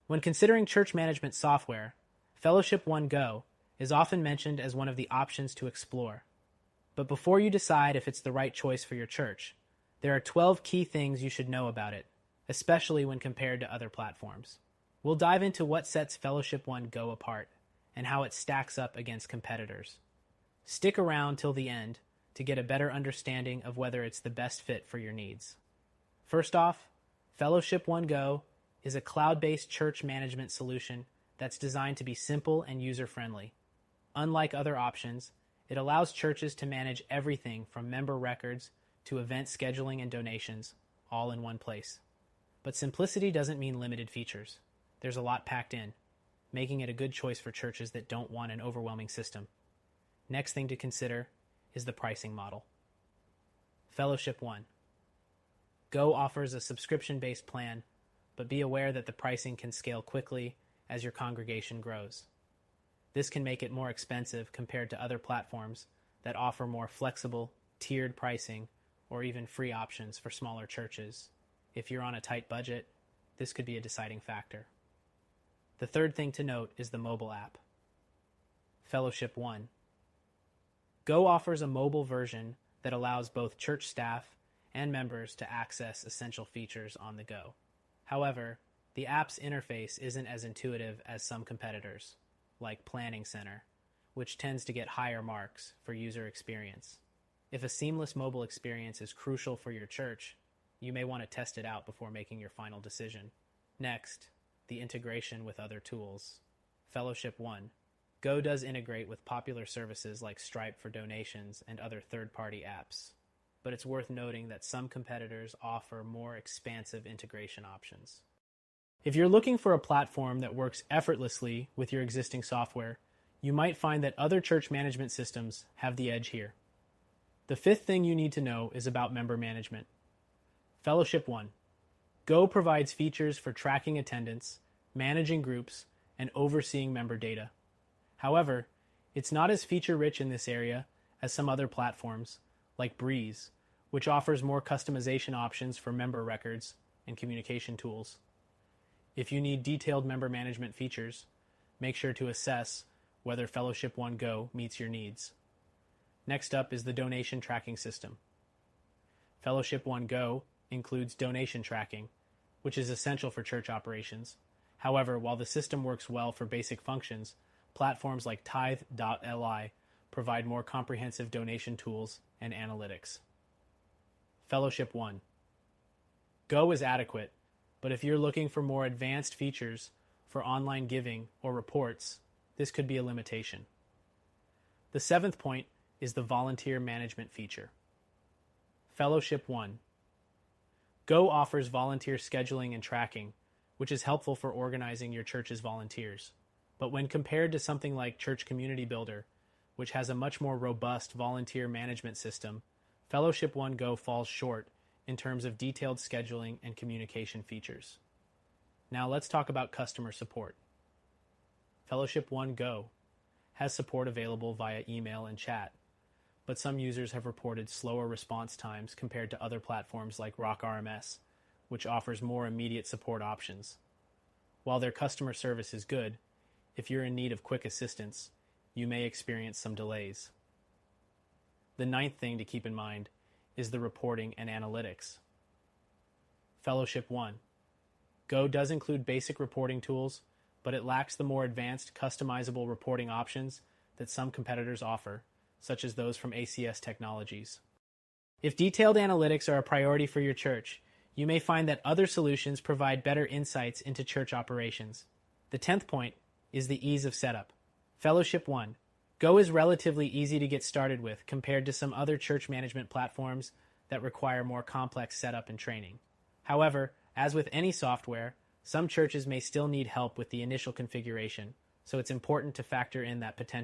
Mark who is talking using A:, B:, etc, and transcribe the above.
A: When considering church management software, Fellowship One Go is often mentioned as one of the options to explore. But before you decide if it's the right choice for your church, there are 12 key things you should know about it, especially when compared to other platforms. We'll dive into what sets Fellowship One Go apart and how it stacks up against competitors. Stick around till the end to get a better understanding of whether it's the best fit for your needs. First off, Fellowship One Go is a cloud-based church management solution that's designed to be simple and user-friendly. Unlike other options, it allows churches to manage everything from member records to event scheduling and donations, all in one place. But simplicity doesn't mean limited features. There's a lot packed in, making it a good choice for churches that don't want an overwhelming system. Next thing to consider is the pricing model. Fellowship One Go offers a subscription-based plan, but be aware that the pricing can scale quickly as your congregation grows. This can make it more expensive compared to other platforms that offer more flexible, tiered pricing or even free options for smaller churches. If you're on a tight budget, this could be a deciding factor. The third thing to note is the mobile app. Fellowship One Go offers a mobile version that allows both church staff and members to access essential features on the go. However, the app's interface isn't as intuitive as some competitors, like Planning Center, which tends to get higher marks for user experience. If a seamless mobile experience is crucial for your church, you may want to test it out before making your final decision. Next, the integration with other tools. Fellowship One Go does integrate with popular services like Stripe for donations and other third-party apps, but it's worth noting that some competitors offer more expansive integration options. If you're looking for a platform that works effortlessly with your existing software, you might find that other church management systems have the edge here. The fifth thing you need to know is about member management. Fellowship One Go provides features for tracking attendance, managing groups, and overseeing member data. However, it's not as feature-rich in this area as some other platforms, like Breeze, which offers more customization options for member records and communication tools. If you need detailed member management features, make sure to assess whether Fellowship One Go meets your needs. Next up is the donation tracking system. Fellowship One Go includes donation tracking, which is essential for church operations. However, while the system works well for basic functions, platforms like Tithe.li provide more comprehensive donation tools and analytics. Fellowship One Go is adequate, but if you're looking for more advanced features for online giving or reports, this could be a limitation. The seventh point is the volunteer management feature. Fellowship One Go offers volunteer scheduling and tracking, which is helpful for organizing your church's volunteers. But when compared to something like Church Community Builder, which has a much more robust volunteer management system, Fellowship One Go falls short in terms of detailed scheduling and communication features. Now let's talk about customer support. Fellowship One Go has support available via email and chat, but some users have reported slower response times compared to other platforms like RockRMS, which offers more immediate support options. While their customer service is good, if you're in need of quick assistance, you may experience some delays. The ninth thing to keep in mind is the reporting and analytics. Fellowship One Go does include basic reporting tools, but it lacks the more advanced customizable reporting options that some competitors offer, such as those from ACS Technologies. If detailed analytics are a priority for your church, you may find that other solutions provide better insights into church operations. The 10th point is the ease of setup. Fellowship One Go is relatively easy to get started with compared to some other church management platforms that require more complex setup and training. However, as with any software, some churches may still need help with the initial configuration, so it's important to factor in that potential